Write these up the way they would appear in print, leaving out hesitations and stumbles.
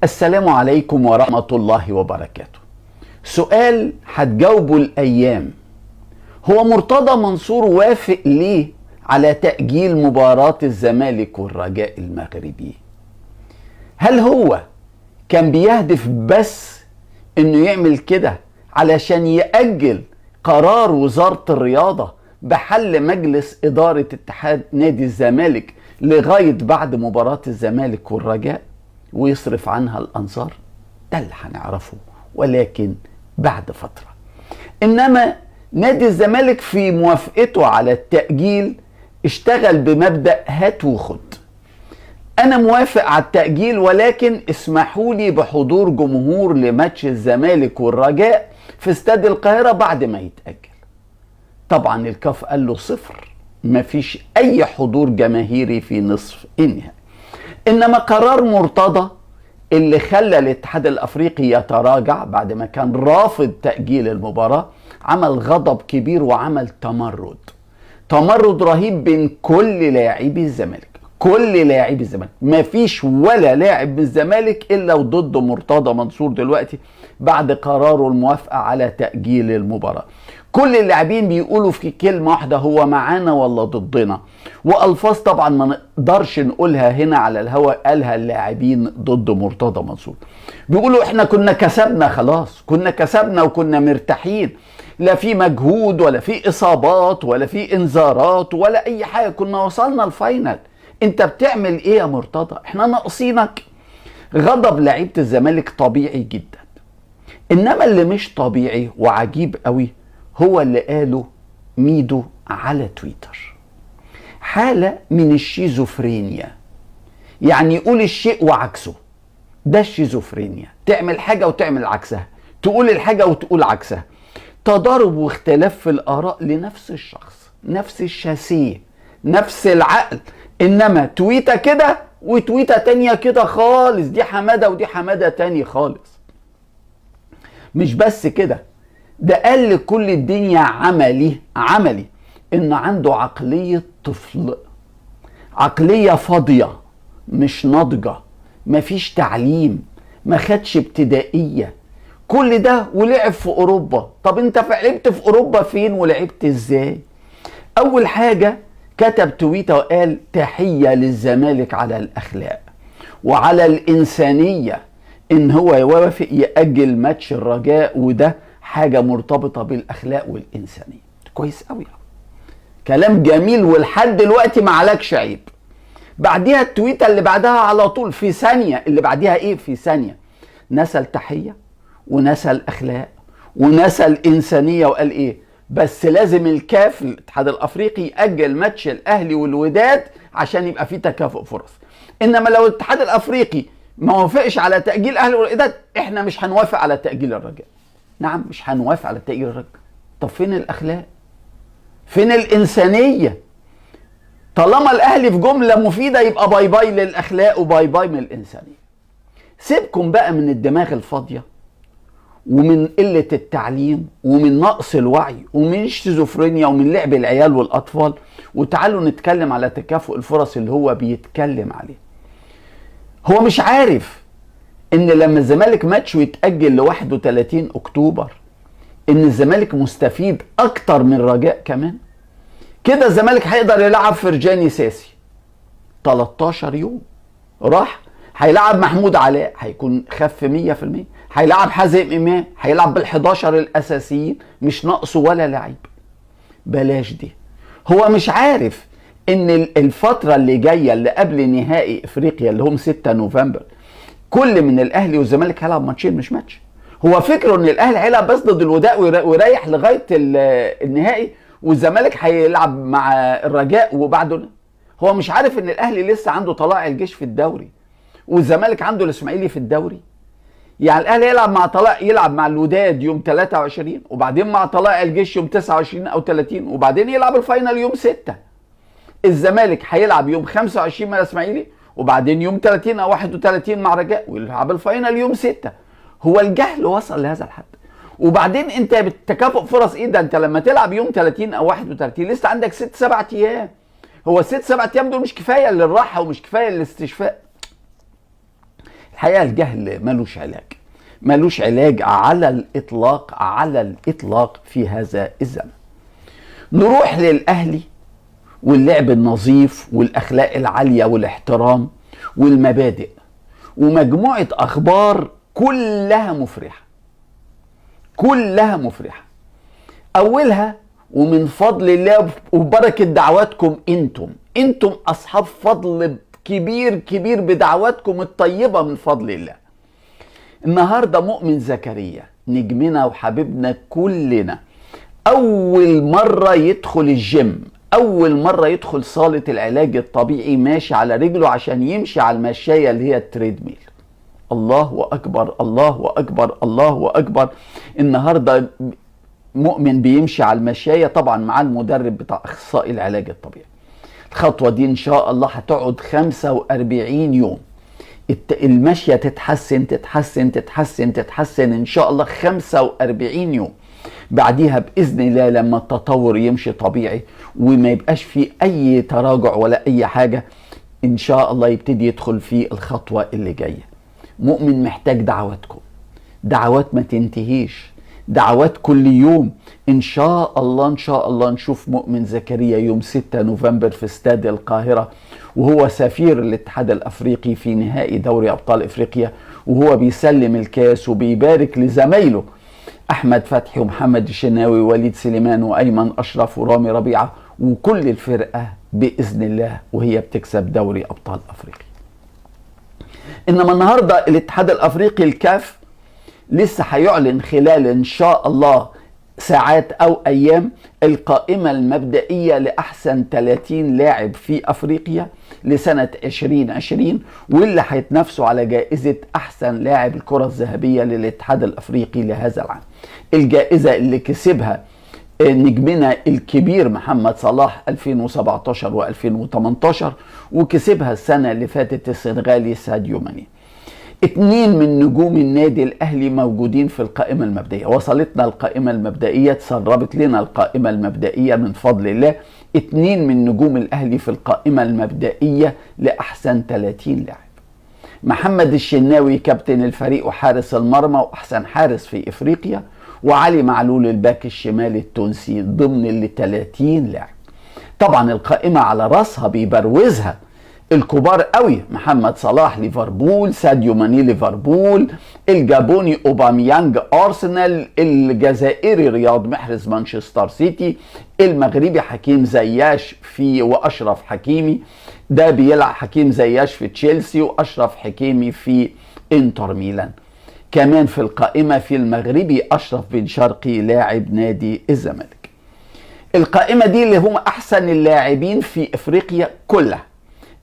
السلام عليكم ورحمة الله وبركاته. سؤال هتجاوبه الأيام. هو مرتضى منصور وافق ليه على تأجيل مباراة الزمالك والرجاء المغربي؟ هل هو كان بيهدف بس انه يعمل كده علشان يأجل قرار وزارة الرياضة بحل مجلس إدارة اتحاد نادي الزمالك لغاية بعد مباراة الزمالك والرجاء ويصرف عنها الأنظار؟ ده اللي هنعرفه ولكن بعد فترة. إنما نادي الزمالك في موافقته على التأجيل اشتغل بمبدأ هات وخد. أنا موافق على التأجيل ولكن اسمحوا لي بحضور جمهور لماتش الزمالك والرجاء في استاد القاهرة بعد ما يتأجل. طبعا الكاف قال له صفر، مفيش أي حضور جماهيري في نصف النهائي. إنما قرار مرتضى اللي خلى الاتحاد الأفريقي يتراجع بعد ما كان رافض تأجيل المباراة عمل غضب كبير وعمل تمرد رهيب بين كل لاعبي الزمالك. كل لاعبي الزمالك، مفيش ولا لاعب من الزمالك إلا وضد مرتضى منصور دلوقتي بعد قراره الموافقة على تأجيل المباراة. كل اللاعبين بيقولوا في كلمة واحدة هو معانا ولا ضدنا، وألفاظ طبعا ما نقدرش نقولها هنا على الهواء قالها اللاعبين ضد مرتضى منصور. بيقولوا احنا كنا كسبنا، خلاص كنا كسبنا وكنا مرتاحين، لا في مجهود ولا في إصابات ولا في إنذارات ولا أي حاجة، كنا وصلنا الفاينل. انت بتعمل ايه يا مرتضى؟ احنا ناقصينك؟ غضب لعيبة الزمالك طبيعي جدا، انما اللي مش طبيعي وعجيب قوي هو اللي قاله ميدو على تويتر. حالة من الشيزوفرينيا، يعني يقول الشيء وعكسه. ده الشيزوفرينيا، تعمل حاجة وتعمل عكسها، تقول الحاجة وتقول عكسها، تضارب واختلاف في الآراء لنفس الشخص، نفس الشاسيه، نفس العقل. انما تويته كده وتويته تانية كده خالص، دي حمادة ودي حمادة تاني خالص. مش بس كده، ده قال لكل الدنيا عملي ان عنده عقلية طفل، عقلية فاضية مش ناضجة، مفيش تعليم، ما خدش ابتدائية، كل ده ولعب في اوروبا. طب انت لعبت في اوروبا فين ولعبت ازاي؟ اول حاجة كتب تويته وقال تحية للزمالك على الأخلاق وعلى الإنسانية إن هو يوافق يأجل ماتش الرجاء، وده حاجة مرتبطة بالأخلاق والإنسانية. كويس قوي، كلام جميل ولحد دلوقتي ما عليكش عيب. بعديها التويته اللي بعدها على طول في ثانية، اللي بعديها إيه؟ في ثانية نسى التحية ونسى الأخلاق ونسى الإنسانية وقال إيه؟ بس لازم الكاف الاتحاد الافريقي يأجل ماتش الاهلي والوداد عشان يبقى فيه تكافؤ فرص. انما لو الاتحاد الافريقي ما وافقش على تأجيل الاهلي والوداد، احنا مش هنوافق على تأجيل الرجاء. نعم، مش هنوافق على تأجيل الرجاء. طب فين الاخلاق؟ فين الانسانية؟ طالما الاهلي في جملة مفيدة يبقى باي باي للاخلاق وباي باي من الانسانية. سيبكم بقى من الدماغ الفاضية ومن قلة التعليم ومن نقص الوعي ومن الشيزوفرينيا ومن لعب العيال والأطفال، وتعالوا نتكلم على تكافؤ الفرص اللي هو بيتكلم عليه. هو مش عارف ان لما الزمالك ماتش ويتأجل ل 31 أكتوبر ان الزمالك مستفيد اكتر من رجاء كمان. كده الزمالك هيقدر يلعب فرجاني ساسي 13 يوم، راح هيلعب محمود علاء هيكون خف 100%، هيلعب حازم امام هيلعب بال11 الاساسيين، مش ناقصه ولا لعيب. بلاش دي. هو مش عارف ان الفتره اللي جايه اللي قبل نهائي افريقيا اللي هم 6 نوفمبر كل من الاهلي والزمالك هيلعب ماتشين مش ماتش. هو فكره ان الاهلي هيلعب بس ضد الوداع ويريح لغايه النهائي، والزمالك هيلعب مع الرجاء وبعده. هو مش عارف ان الاهلي لسه عنده طلائع الجيش في الدوري والزمالك عنده الاسماعيلي في الدوري. يعني الاهلي يلعب مع الوداد يوم 23 وبعدين مع طلائع الجيش يوم 29 او 30 وبعدين يلعب الفاينل يوم 6. الزمالك هيلعب يوم 25 مع الاسماعيلي وبعدين يوم 30 او 31 مع رجاء ويلعب الفاينل يوم 6. هو الجهل وصل لهذا الحد. وبعدين انت بتكافؤ فرص ايه؟ ده انت لما تلعب يوم 30 او 31 لسه عندك 6-7 ايام. هو 6-7 ايام دول مش كفايه للراحه ومش كفايه للاستشفاء. الحقيقة الجهل ملوش علاج، ملوش علاج على الإطلاق، على الإطلاق في هذا الزمن. نروح للأهلي واللعب النظيف والأخلاق العالية والاحترام والمبادئ، ومجموعة أخبار كلها مفرحة، كلها مفرحة. أولها ومن فضل الله وبركة دعواتكم انتم أصحاب فضل كبير كبير بدعواتكم الطيبة من فضل الله. النهاردة مؤمن زكريا نجمنا وحبيبنا كلنا أول مرة يدخل الجيم، أول مرة يدخل صالة العلاج الطبيعي ماشي على رجله عشان يمشي على المشاية اللي هي التريدميل. الله أكبر الله أكبر الله أكبر. النهاردة مؤمن بيمشي على المشاية طبعا مع المدرب بتاع أخصائي العلاج الطبيعي. الخطوة دي إن شاء الله هتقعد 45 يوم. المشية تتحسن تتحسن تتحسن تتحسن إن شاء الله 45 يوم. بعديها بإذن الله لما التطور يمشي طبيعي وما يبقاش فيه أي تراجع ولا أي حاجة، إن شاء الله يبتدي يدخل في الخطوة اللي جاية. مؤمن محتاج دعواتكم، دعوات ما تنتهيش، دعوات كل يوم. إن شاء الله إن شاء الله نشوف مؤمن زكريا يوم 6 نوفمبر في استاد القاهرة وهو سفير الاتحاد الأفريقي في نهائي دوري أبطال إفريقيا، وهو بيسلم الكاس وبيبارك لزمايله أحمد فتحي ومحمد الشناوي ووليد سليمان وأيمن أشرف ورامي ربيعة وكل الفرقة بإذن الله وهي بتكسب دوري أبطال أفريقيا. إنما النهاردة الاتحاد الأفريقي الكاف لسه هيعلن خلال إن شاء الله ساعات أو أيام القائمة المبدئية لأحسن 30 لاعب في أفريقيا لسنة 2020 واللي هيتنافسوا على جائزة أحسن لاعب الكرة الذهبية للاتحاد الأفريقي لهذا العام. الجائزة اللي كسبها نجمنا الكبير محمد صلاح 2017 و2018 وكسبها السنة اللي فاتت السنغالي ساديو ماني. 2 من نجوم النادي الأهلي موجودين في القائمة المبدئية. وصلتنا القائمة المبدئية، تسربت لنا القائمة المبدئية من فضل الله. 2 من نجوم الأهلي في القائمة المبدئية لأحسن 30 لاعب. محمد الشناوي كابتن الفريق وحارس المرمى وأحسن حارس في إفريقيا، وعلي معلول الباك الشمالي التونسي ضمن ال 30 لاعب. طبعا القائمة على رأسها بيبروزها الكبار قوي، محمد صلاح ليفربول، ساديو ماني ليفربول، الجابوني اوباميانج ارسنال، الجزائري رياض محرز مانشستر سيتي، المغربي حكيم زياش في واشرف حكيمي ده بيلعب، حكيم زياش في تشيلسي واشرف حكيمي في انتر ميلان. كمان في القائمة في المغربي اشرف بن شرقي لاعب نادي الزمالك. القائمة دي اللي هم احسن اللاعبين في افريقيا كلها.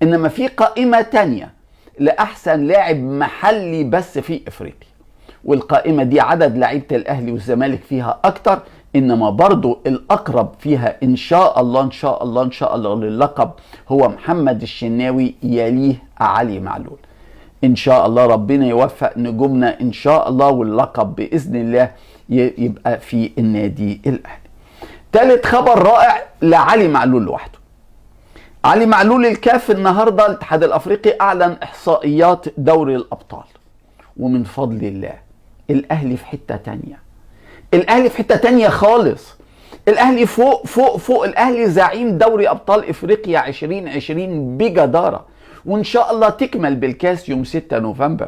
انما في قائمة تانية لأحسن لاعب محلي بس في افريقيا، والقائمة دي عدد لعيبة الاهلي والزمالك فيها اكتر، انما برضو الاقرب فيها ان شاء الله ان شاء الله ان شاء الله للقب هو محمد الشناوي، يليه علي معلول. ان شاء الله ربنا يوفق نجومنا ان شاء الله، واللقب بإذن الله يبقى في النادي الاهلي. ثالث خبر رائع لعلي معلول لوحده. علي معلول الكاف النهاردة الاتحاد الأفريقي أعلن إحصائيات دوري الأبطال، ومن فضل الله الأهلي في حتة تانية، الأهلي في حتة تانية خالص. الأهلي فوق فوق فوق، الأهلي زعيم دوري أبطال إفريقيا 2020 بجدارة، وإن شاء الله تكمل بالكاس يوم 6 نوفمبر.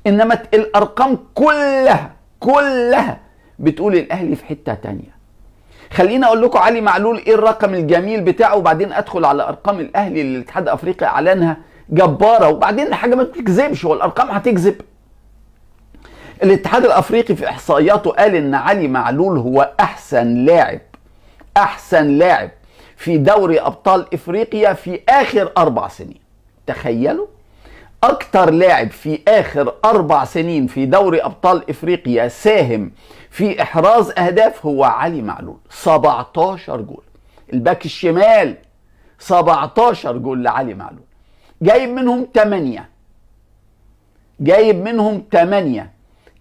إنما الأرقام كلها بتقول الأهلي في حتة تانية. خليني اقول لكم علي معلول ايه الرقم الجميل بتاعه، وبعدين ادخل على ارقام الاهلي اللي الاتحاد الافريقي اعلنها جباره، وبعدين حاجه ما بتكذبش، هو الارقام هتكذب؟ الاتحاد الافريقي في احصائياته قال ان علي معلول هو احسن لاعب في دوري ابطال افريقيا في اخر 4 سنين. تخيلوا، اكتر لاعب في اخر 4 سنين في دوري ابطال افريقيا ساهم في احراز اهداف هو علي معلول، 17 جول. الباك الشمال 17 جول لعلي معلول، جايب منهم 8.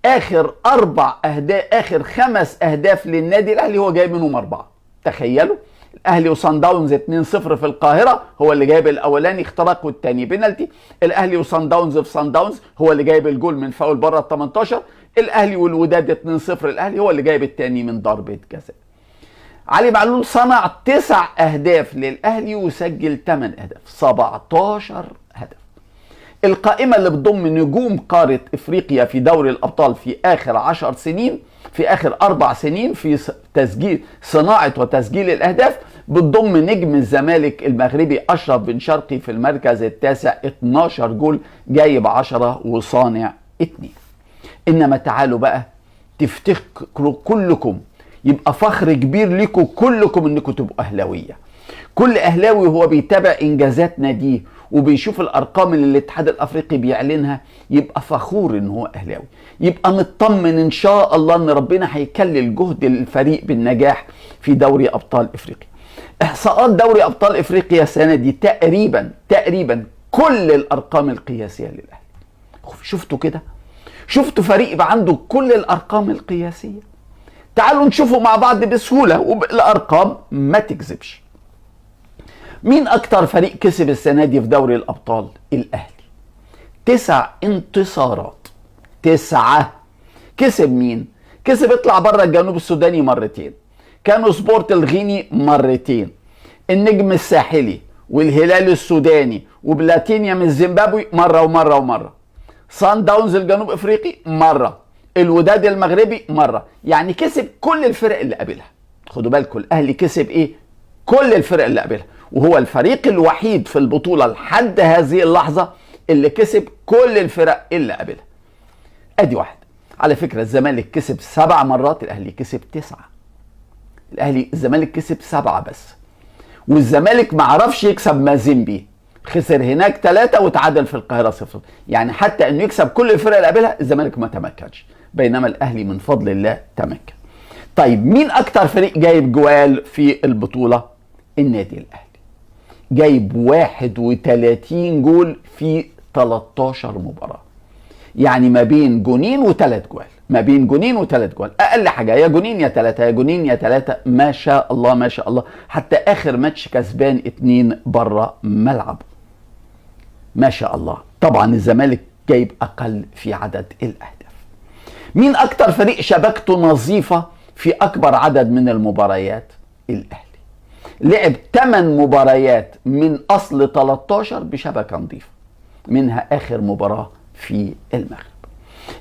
اخر 4 اهداف، اخر 5 اهداف للنادي الاهلي هو جايب منهم 4. تخيلوا الاهلي وصن داونز 2-0 في القاهره، هو اللي جايب الاولاني اخترق والثاني بينالتي. الاهلي وصن داونز في صن داونز، هو اللي جايب الجول من فاول بره ال 18. الاهلي والوداد 2-0، الاهلي هو اللي جايب الثاني من ضربه جزاء. علي معلول صنع 9 اهداف للاهلي وسجل 8 اهداف، 17 هدف. القائمة اللي بتضم نجوم قارة افريقيا في دوري الابطال في اخر 10 سنين، في اخر 4 سنين في تسجيل صناعة وتسجيل الاهداف، بتضم نجم الزمالك المغربي اشرف بن شرقي في المركز التاسع، 12 جول، جايب 10 وصانع 2. انما تعالوا بقى تفتكروا كلكم، يبقى فخر كبير لكم كلكم انكم تبقوا اهلاويه. كل اهلاوي وهو بيتابع انجازات ناديه وبيشوف الارقام اللي الاتحاد الافريقي بيعلنها، يبقى فخور ان هو اهلاوي، يبقى مطمن ان شاء الله ان ربنا هيكلل جهد الفريق بالنجاح في دوري ابطال افريقيا. احصاءات دوري ابطال افريقيا السنه دي تقريبا كل الارقام القياسيه للاهلي. شفتوا كده؟ شفتوا فريق يبقى عنده كل الارقام القياسيه؟ تعالوا نشوفوا مع بعض بسهوله وبالارقام ما تكذبش. مين اكتر فريق كسب السنه دي في دوري الابطال؟ الاهلي، 9 انتصارات، 9. كسب مين؟ كسب اطلع بره الجنوب السوداني مرتين، كانوا سبورت الغيني مرتين، النجم الساحلي والهلال السوداني وبلاتينيا من زيمبابوي مره ومره ومره، صن داونز الجنوب افريقي مره، الوداد المغربي مره. يعني كسب كل الفرق اللي قابلها. خدوا بالكم الاهلي كسب ايه؟ كل الفرق اللي قابلها، وهو الفريق الوحيد في البطوله لحد هذه اللحظه اللي كسب كل الفرق اللي قابلها. ادي واحد. على فكره الزمالك كسب 7 مرات، الاهلي كسب 9. الزمالك كسب 7 بس، والزمالك ما عرفش يكسب مازيمبي، خسر هناك 3 وتعادل في القاهره 0. يعني حتى انه يكسب كل الفرق اللي قابلها الزمالك ما تمكنش، بينما الاهلي من فضل الله تمكن. طيب مين اكتر فريق جايب جوال في البطوله؟ النادي الاهلي، جايب 31 جول في 13 مباراه. يعني ما بين جونين و3 جوال، ما بين جونين و3 جوال، اقل حاجه يا جونين يا 3، يا جونين يا 3. ما شاء الله ما شاء الله. حتى اخر ماتش كسبان 2 بره ملعبه، ما شاء الله. طبعا الزمالك جايب اقل في عدد الاهداف. مين اكتر فريق شبكته نظيفه في اكبر عدد من المباريات؟ الاهلي، لعب 8 مباريات من اصل 13 بشبكه نظيفه، منها اخر مباراه في المغرب.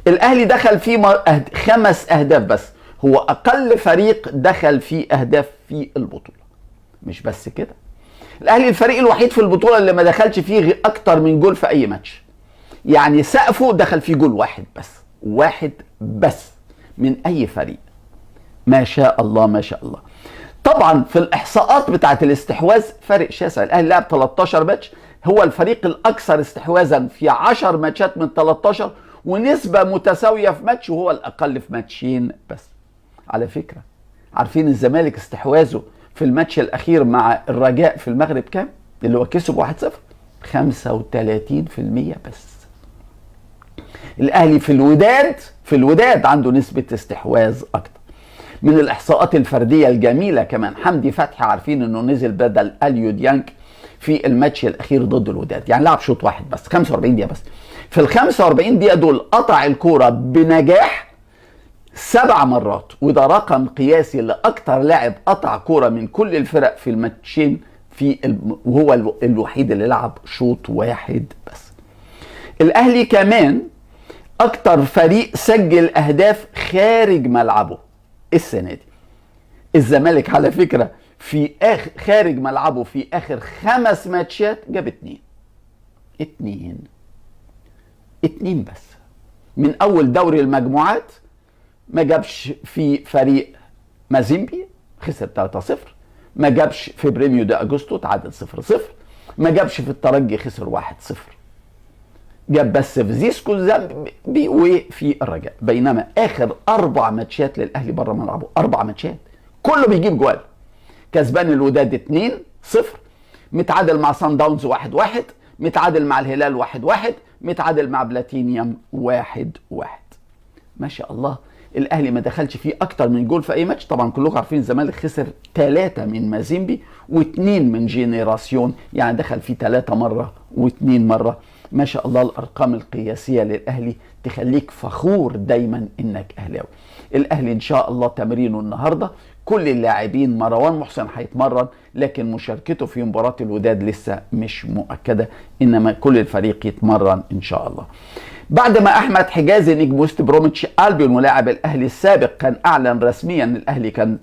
الاهلي دخل فيه 5 اهداف بس، هو اقل فريق دخل فيه اهداف في البطوله. مش بس كده، الاهلي الفريق الوحيد في البطوله اللي ما دخلش فيه اكتر من جول في اي ماتش. يعني سقفه دخل فيه جول واحد بس، واحد بس من اي فريق. ما شاء الله ما شاء الله. طبعا في الاحصاءات بتاعه الاستحواذ فرق شاسع. الاهلي لعب 13 ماتش، هو الفريق الاكثر استحواذا في 10 ماتشات من 13، ونسبه متساويه في ماتش، وهو الاقل في ماتشين بس. على فكره عارفين الزمالك استحواذه في الماتش الاخير مع الرجاء في المغرب كام؟ اللي هو كسب 1-0، 35% بس. الاهلي في الوداد عنده نسبه استحواذ اكتر. من الاحصاءات الفرديه الجميله كمان، حمدي فتحي عارفين انه نزل بدل اليو ديانج في الماتش الاخير ضد الوداد، يعني لعب شوط واحد بس، 45 دقيقه بس. في ال 45 دقيقه دول قطع الكوره بنجاح 7 مرات، وده رقم قياسي لاكتر لاعب قطع كوره من كل الفرق في الماتشين وهو الوحيد اللي لعب شوط واحد بس. الاهلي كمان اكتر فريق سجل اهداف خارج ملعبه السنه دي. الزمالك على فكره في خارج ملعبه في اخر 5 ماتشات جاب 2 بس. من اول دوري المجموعات ما جابش في فريق مازيمبي، خسر 3-0. ما جابش في بريميو دي اجوستو، تعادل 0-0. ما جابش في الترجي، خسر 1-0. جاب بس في زيسكو زامبي وفي الرجاء. بينما اخر 4 ماتشات للاهلي بره ملعبه، 4 ماتشات كله بيجيب جوال. كسبان الوداد 2-0، متعادل مع صن داونز 1-1، متعادل مع الهلال 1-1، متعادل مع بلاتينيوم 1-1. ما شاء الله. الاهلي ما دخلش فيه اكتر من جول في اي ماتش. طبعا كلكم عارفين الزمالك خسر 3 من مازيمبي و2 من جينيراسيون، يعني دخل فيه 3 مرة و2 مرة. ما شاء الله الارقام القياسية للاهلي تخليك فخور دايما انك اهلاوي. الاهلي ان شاء الله تمرينه النهاردة، كل اللاعبين، مروان محسن هيتمرن لكن مشاركته في مباراة الوداد لسه مش مؤكدة، انما كل الفريق يتمرن ان شاء الله. بعد ما احمد حجازي نجم وست بروميتش البيون ولاعب الاهلي السابق كان اعلن رسميا ان الاهلي كان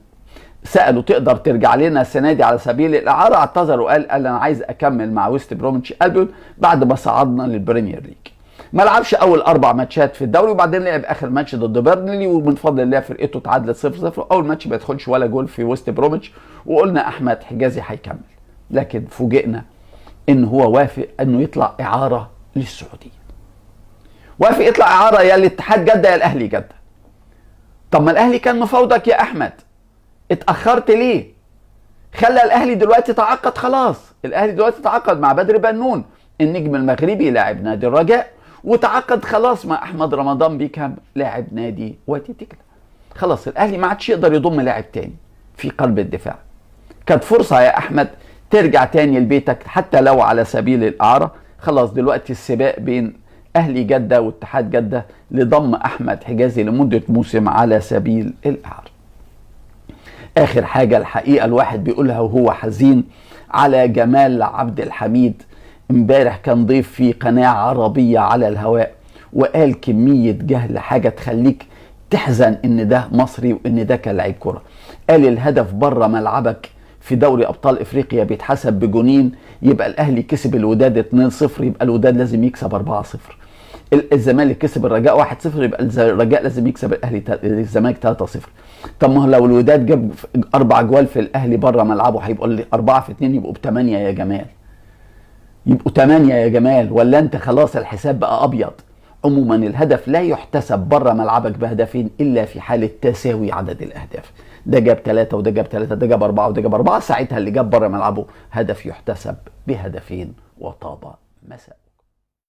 سأله تقدر ترجع لنا السنه دي على سبيل الاعاره، اعتذر وقال انا عايز اكمل مع وست بروميتش البيون بعد ما صعدنا للبريمير ليج. ما لعبش اول 4 ماتشات في الدوري، وبعدين لعب اخر ماتش ضد بيرنلي ومن فضل الله فرقته تعادلت 0-0. اول ماتش ما يدخلش ولا جول في وست بروميتش، وقلنا احمد حجازي هيكمل، لكن فوجئنا ان هو وافق انه يطلع اعاره للسعوديه. وافق يطلع اعاره يا الاتحاد جده يا الاهلي جده. طب ما الاهلي كان مفاوضك يا احمد، اتاخرت ليه؟ خلى الاهلي دلوقتي تعاقد خلاص. الاهلي دلوقتي تعاقد مع بدر بنون النجم المغربي لاعب نادي الرجاء، وتعاقد خلاص مع احمد رمضان بيكهام لاعب نادي وادي دجله. خلاص الاهلي ما عادش يقدر يضم لاعب تاني في قلب الدفاع. كانت فرصه يا احمد ترجع تاني لبيتك حتى لو على سبيل الاعاره. خلاص دلوقتي السباق بين اهلي جده واتحاد جده لضم احمد حجازي لمده موسم على سبيل الاعاره. اخر حاجه الحقيقه الواحد بيقولها وهو حزين على جمال عبد الحميد. امبارح كان ضيف في قناه عربيه على الهواء وقال كميه جهل حاجه تخليك تحزن ان ده مصري وان ده كان لعيب كره. قال الهدف بره ملعبك في دوري ابطال افريقيا بيتحسب بجونين، يبقى الاهلي كسب الوداد 2-0 يبقى الوداد لازم يكسب 4-0. الزمالك كسب الرجاء 1-0 يبقى الرجاء لازم يكسب الزمالك 3-0. طب ما لو الوداد جاب 4 جوال في الاهلي بره ملعبه هيبقوا 4-2 يبقوا ب8 يا جمال. يبقوا 8 يا جمال، ولا انت خلاص الحساب بقى ابيض؟ عموما الهدف لا يحتسب بره ملعبك بهدفين الا في حاله تساوي عدد الاهداف. ده جاب 3 وده جاب 3، ده جاب 4 وده جاب 4، ساعتها اللي جاب بره ملعبه هدف يحتسب بهدفين وطاب مساء.